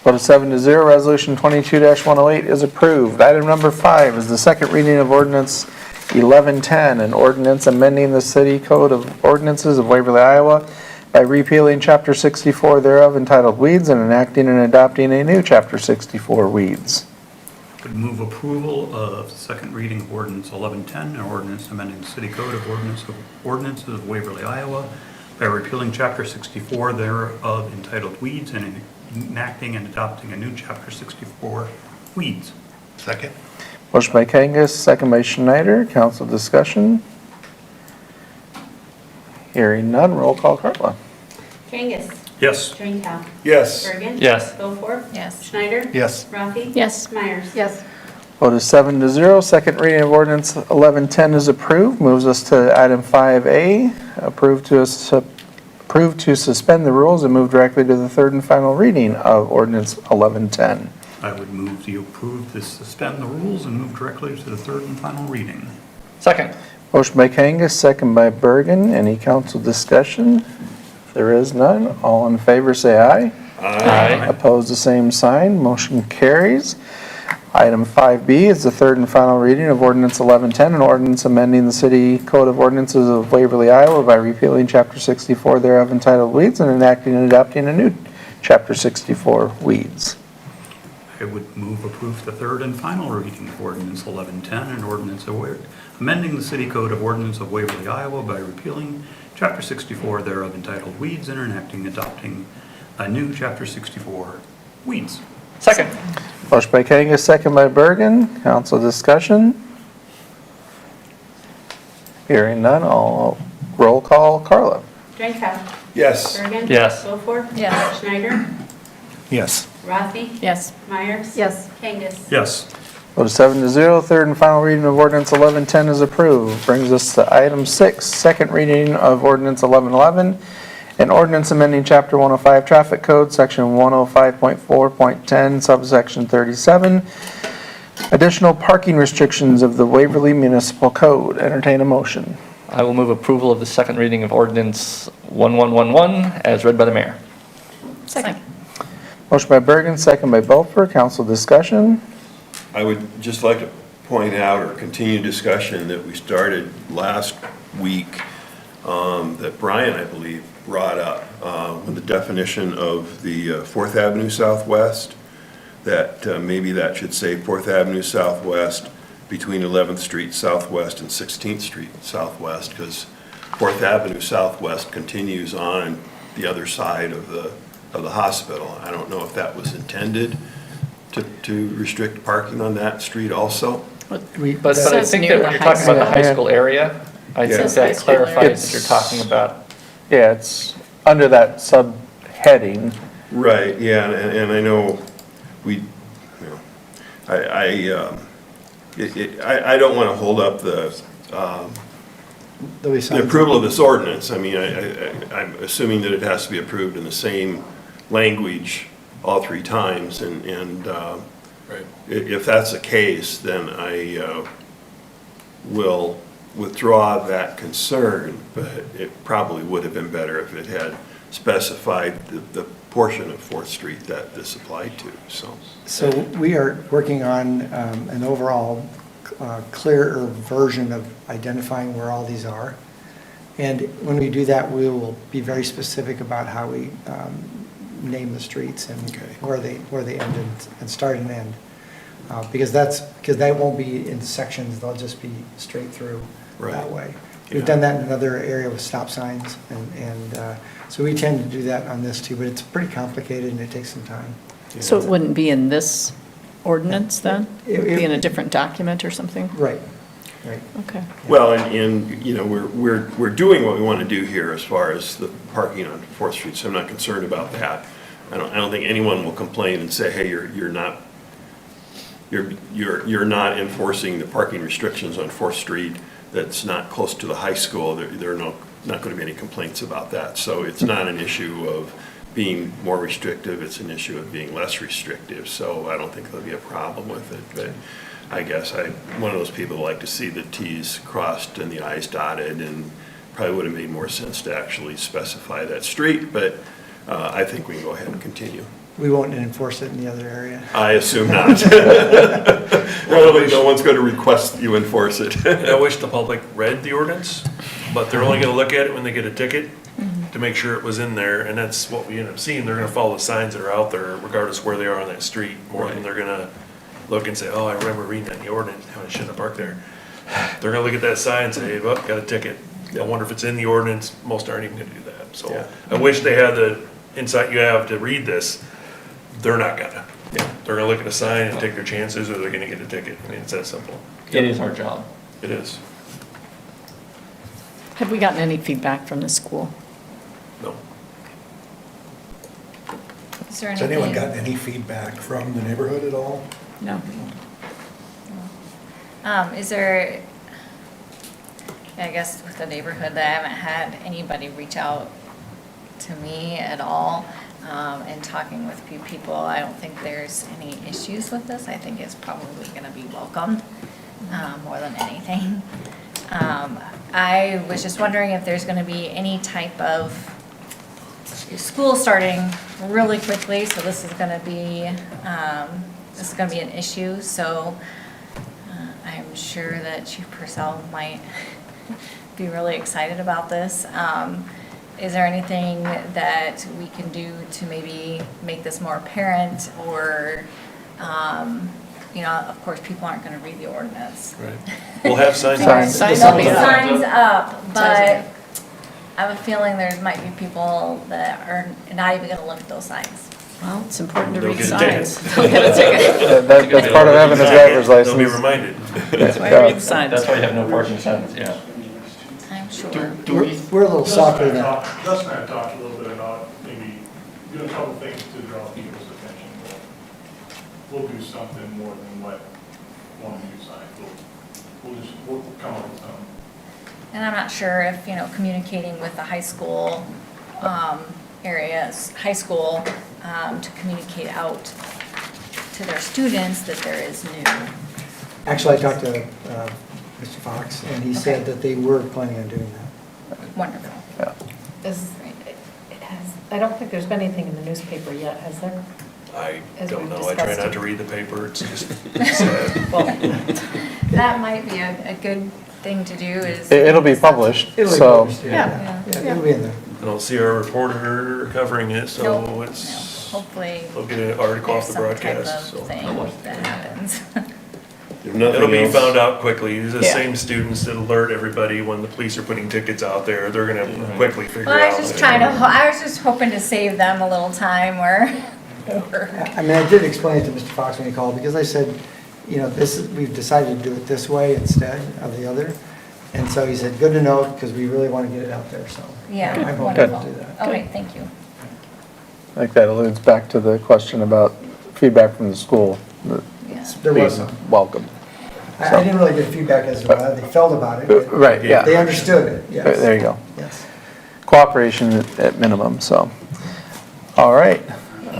Vote of 7-0, Resolution 22-108 is approved. Item number 5 is the second reading of Ordinance 1110, an ordinance amending the City Code of Ordinances of Waverly, Iowa by repealing Chapter 64 thereof entitled Weeds and enacting and adopting a new Chapter 64 Weeds. Would move approval of the second reading of Ordinance 1110, an ordinance amending the City Code of Ordinances of Waverly, Iowa by repealing Chapter 64 thereof entitled Weeds and enacting and adopting a new Chapter 64 Weeds. Second. Motion by Kangas, second by Schneider. Council discussion. Hearing none, roll call, Carla. Kangas. Yes. Drenkow. Yes. Birgen. Yes. Beaufore. Yes. Schneider. Yes. Rathe. Yes. Myers. Yes. Vote is 7-0. Second reading of Ordinance 1110 is approved. Moves us to item 5A, approve to suspend the rules and move directly to the third and final reading of Ordinance 1110. I would move to approve to suspend the rules and move directly to the third and final reading. Second. Motion by Kangas, second by Birgen. Any council discussion? If there is none, all in favor say aye. Aye. Opposed, the same sign. Motion carries. Item 5B is the third and final reading of Ordinance 1110, an ordinance amending the City Code of Ordinances of Waverly, Iowa by repealing Chapter 64 thereof entitled Weeds and enacting and adopting a new Chapter 64 Weeds. I would move approve the third and final reading of Ordinance 1110, an ordinance amending the City Code of Ordinance of Waverly, Iowa by repealing Chapter 64 thereof entitled Weeds and enacting and adopting a new Chapter 64 Weeds. Second. Motion by Kangas, second by Birgen. Council discussion. Hearing none, all roll call, Carla. Drenkow. Yes. Birgen. Yes. Beaufore. Yes. Schneider. Yes. Rathe. Yes. Myers. Yes. Kangas. Yes. Vote is 7-0. Third and final reading of Ordinance 1110 is approved. Brings us to item 6, second reading of Ordinance 1111, an ordinance amending Chapter 105 Traffic Code, Section 105.4.10, subsection 37, additional parking restrictions of the Waverly Municipal Code. Entertain a motion. I will move approval of the second reading of Ordinance 1111 as read by the mayor. Second. Motion by Birgen, second by Beaufort. Council discussion. I would just like to point out or continue discussion that we started last week that Brian, I believe, brought up with the definition of the 4th Avenue Southwest, that maybe that should say 4th Avenue Southwest, between 11th Street Southwest and 16th Street Southwest, because 4th Avenue Southwest continues on the other side of the hospital. I don't know if that was intended to restrict parking on that street also. But I Says think near that when the you're talking about the high high school. school area, I think Says high that school area. clarifies that you're talking about. Yeah, it's under that subheading. Right, yeah, and I know I don't want to hold up the approval of this ordinance. I mean, I'm assuming that it has to be approved in the same language all 3 times, and if that's the case, then I will withdraw that concern, but it probably would have been better if it had specified the portion of 4th Street that this applied to, so. So we are working on an overall clearer version of identifying where all these are. And when we do that, we will be very specific about how we name the streets and where they end and start and end. Because that won't be in sections, they'll just be straight through that way. We've done that in another area with stop signs, and so we tend to do that on this too, but it's pretty complicated and it takes some time. So it wouldn't be in this ordinance then? It would be in a different document or something? Right, right. Okay. Well, and you know, we're doing what we want to do here as far as the parking on 4th Street, so I'm not concerned about that. I don't think anyone will complain and say, hey, you're not enforcing the parking restrictions on 4th Street that's not close to the high school. There are not going to be any complaints about that. So it's not an issue of being more restrictive, it's an issue of being less restrictive. So I don't think there'll be a problem with it. But I guess I'm one of those people who like to see the T's crossed and the I's dotted, and probably would have made more sense to actually specify that street. But I think we can go ahead and continue. We won't enforce it in the other area. I assume not. Well, no one's going to request you enforce it. And I wish the public read the ordinance, but they're only gonna look at it when they get a ticket to make sure it was in there, and that's what we end up seeing. They're gonna follow the signs that are out there regardless where they are on that street, more than they're gonna look and say, oh, I remember reading that in the ordinance, how I shouldn't have parked there. They're gonna look at that sign and say, well, got a ticket. I wonder if it's in the ordinance. Most aren't even gonna do that. So I wish they had the insight you have to read this. They're not gonna. They're gonna look at a sign and take their chances, or they're gonna get a ticket. I mean, it's that simple. It is our job. It is. Have we gotten any feedback from the school? No. Is there Has anyone gotten any feedback from the neighborhood at all? No. Is there, I guess with the neighborhood, that I haven't had anybody reach out to me at all. And talking with a few people, I don't think there's any issues with this. I think it's probably gonna be welcomed, more than anything. I was just wondering if there's gonna be any type of school starting really quickly, so this is gonna be an issue, so I'm sure that Chief Purcell might be really excited about this. Is there anything that we can do to maybe make this more apparent, or, of course, people aren't gonna read the ordinance. Right. We'll have signs up. There'll be signs up, but I have a feeling there might be people that are not even gonna look at those signs. Well, it's important to They'll read get a ticket. signs. They'll get a ticket. That's part of having a driver's license. They'll be reminded. That's why I read the signs. That's why you have no parking signs, yeah. I'm sure. We're a little softer than that. Dustin and I talked a little bit about maybe doing a couple things to draw people's attention, but we'll do something more than what one new sign. We'll come up with something. And I'm not sure if, communicating with the high school areas, to communicate out to their students that there is new. Actually, I talked to Mr. Fox, and he said that they were planning on doing that. Wonderful. I don't think there's been anything in the newspaper yet, has there? I As don't we've know. I try discussed not it. to read the paper. It's just sad. Well, that might be a good thing to do is. It'll be published, It'll be so. published, yeah. Yeah, it'll be in there. I don't see our reporter covering it, so No, it's, hopefully we'll get an article off the there's some type broadcast, of so. thing that happens. If nothing It'll be else- found out quickly. The Yeah. same students that alert everybody when the police are putting tickets out there, they're gonna quickly figure Well, out. I was just trying to, I was just hoping to save them a little time or. I mean, I did explain it to Mr. Fox when he called, because I said, you know, we've decided to do it this way instead of the other. And so he said, good to know, because we really want to get it out there, so. Yeah, I'm hoping to wonderful. do that. Okay, thank you. I think that alludes back to the question about feedback from the school. There was some. Welcome. I didn't really get feedback as to how they felt about it. but Right, yeah. They understood it, yes. There you go. Yes. Cooperation at minimum, so. All right.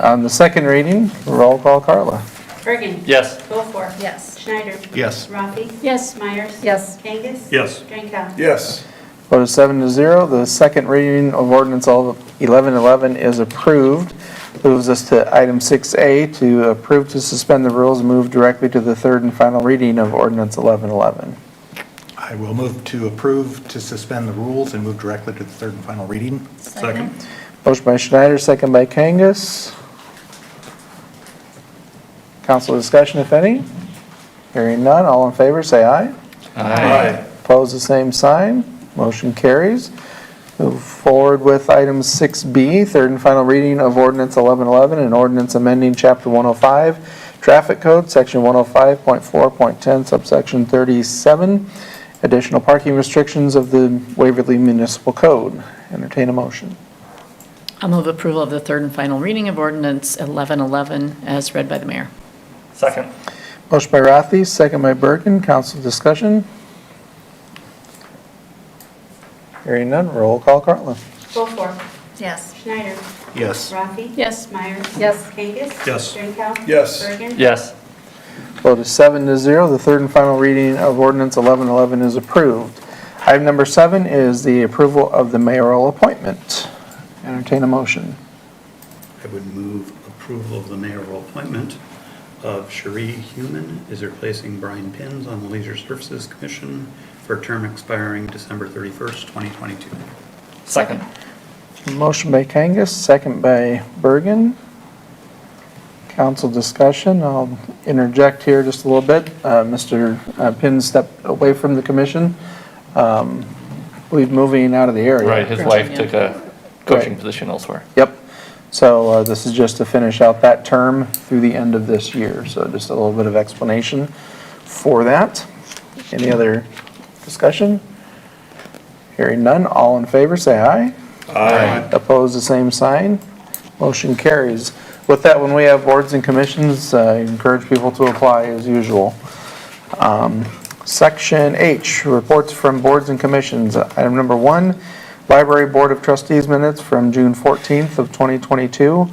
On the second reading, roll call, Carla. Birgen. Yes. Beaufore. Yes. Schneider. Yes. Rathe. Yes. Myers. Yes. Kangas. Yes. Drenkow. Yes. Vote is 7-0. The second reading of ordinance 1111 is approved. Moves us to item 6A, to approve to suspend the rules and move directly to the third and final reading of ordinance 1111. I will move to approve to suspend the rules and move directly to the third and final reading. Second. Motion by Schneider, second by Kangas. Council discussion, if any? Hearing none, all in favor, say aye. Aye. Opposed, the same sign. Motion carries. Move forward with item 6B, third and final reading of ordinance 1111, and ordinance amending chapter 105, traffic code, section 105.4.10, subsection 37, additional parking restrictions of the Waverly Municipal Code. Entertain a motion. I'll move approval of the third and final reading of ordinance 1111 as read by the mayor. Second. Motion by Rathe, second by Birgen. Council discussion. Hearing none, roll call, Carla. Beaufore. Yes. Schneider. Yes. Rathe. Yes. Myers. Yes. Kangas. Yes. Drenkow. Yes. Birgen. Yes. Vote is 7-0. The third and final reading of ordinance 1111 is approved. Item number 7 is the approval of the mayoral appointment. Entertain a motion. I would move approval of the mayoral appointment of Cherie Human is replacing Brian Pins on the Leisure Services Commission for a term expiring December 31st, 2022. Second. Motion by Kangas, second by Birgen. Council discussion. I'll interject here just a little bit. Mr. Pins stepped away from the commission. We're moving out of the area. Right, his wife took a coaching position elsewhere. Yep. So this is just to finish out that term through the end of this year. So just a little bit of explanation for that. Any other discussion? Hearing none, all in favor, say aye. Aye. Opposed, the same sign. Motion carries. With that, when we have boards and commissions, I encourage people to apply as usual. Section H, reports from boards and commissions. Item number 1, Library Board of Trustees minutes from June 14th of 2022.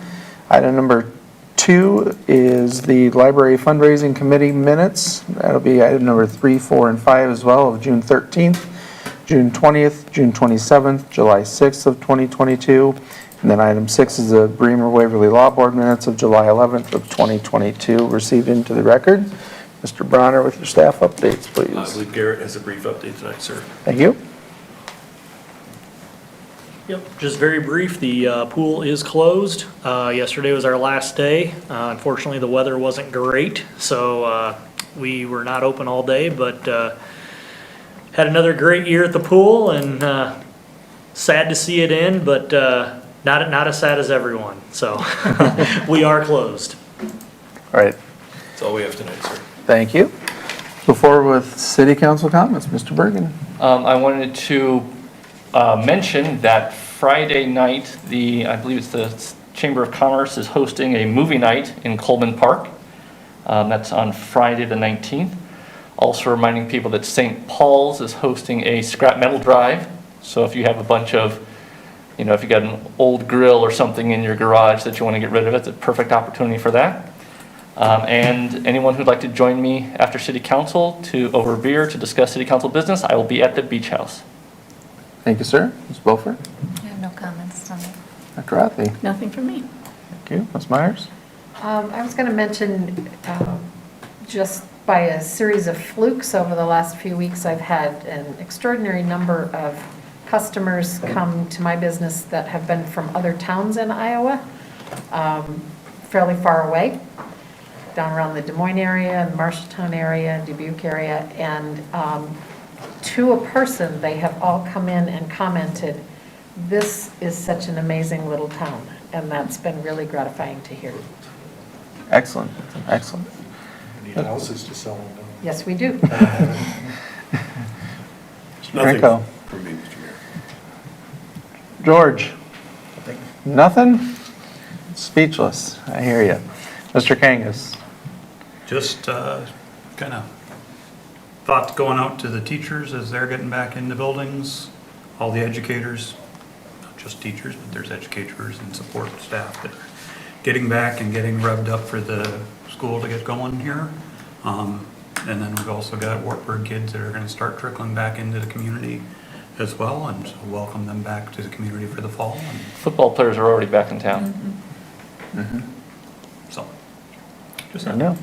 Item number 2 is the Library Fundraising Committee minutes. That'll be item number 3, 4, and 5 as well of June 13th, June 20th, June 27th, July 6th of 2022. And then item 6 is the Bremer Waverly Law Board minutes of July 11th of 2022 received into the record. Mr. Bronner with your staff updates, I please. believe Garrett has a brief update tonight, sir. Thank you. Yep, just very brief, the pool is closed. Yesterday was our last day. Unfortunately, the weather wasn't great, so we were not open all day, but had another great year at the pool, and sad to see it end, but not as sad as everyone, so we are closed. All right, That's all we have tonight, sir. thank you. Go forward with city council comments. Mr. Birgen. I wanted to mention that Friday night, I believe it's the Chamber of Commerce is hosting a movie night in Coleman Park. That's on Friday the 19th. Also reminding people that St. Paul's is hosting a scrap metal drive. So if you have a bunch of, if you got an old grill or something in your garage that you want to get rid of, it's a perfect opportunity for that. And anyone who'd like to join me after city council over beer to discuss city council business, I will be at the beach house. Thank you, sir. Ms. Beaufort. I have no comments on it. Dr. Rathe. Nothing from me. Thank you. Ms. Meyers. I was going to mention, just by a series of flukes over the last few weeks, I've had an extraordinary number of customers come to my business that have been from other towns in Iowa, fairly far away, down around the Des Moines area and Marshalltown area, Dubuque area, and to a person, they have all come in and commented, this is such an amazing little town, and that's been really gratifying to hear. Excellent, excellent. We need houses to sell them. Yes, we do. Nothing Drenkow. from me, Mr. Mayor. George? Nothing? Speechless, I hear you. Mr. Kangas? Just kind of thoughts going out to the teachers as they're getting back into buildings, all the educators, not just teachers, but there's educators and support staff that are getting back and getting revved up for the school to get going here. And then we've also got Wartburg kids that are going to start trickling back into the community as well, and so welcome them back to the community for the fall. And Football players are already back in town. so, just I know.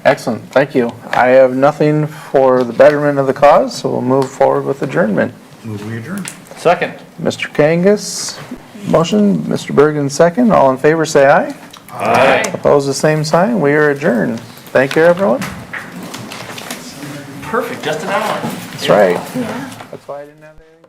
Excellent, thank you. I have nothing for the betterment of the cause, so we'll move forward with adjournment. move we adjourn. Second. Mr. Kangas, motion, Mr. Birgen, second. All in favor, say aye. Aye. Opposed, the same sign. We are adjourned. Thank you, everyone. Perfect, just an hour. That's right. That's why I didn't have anything.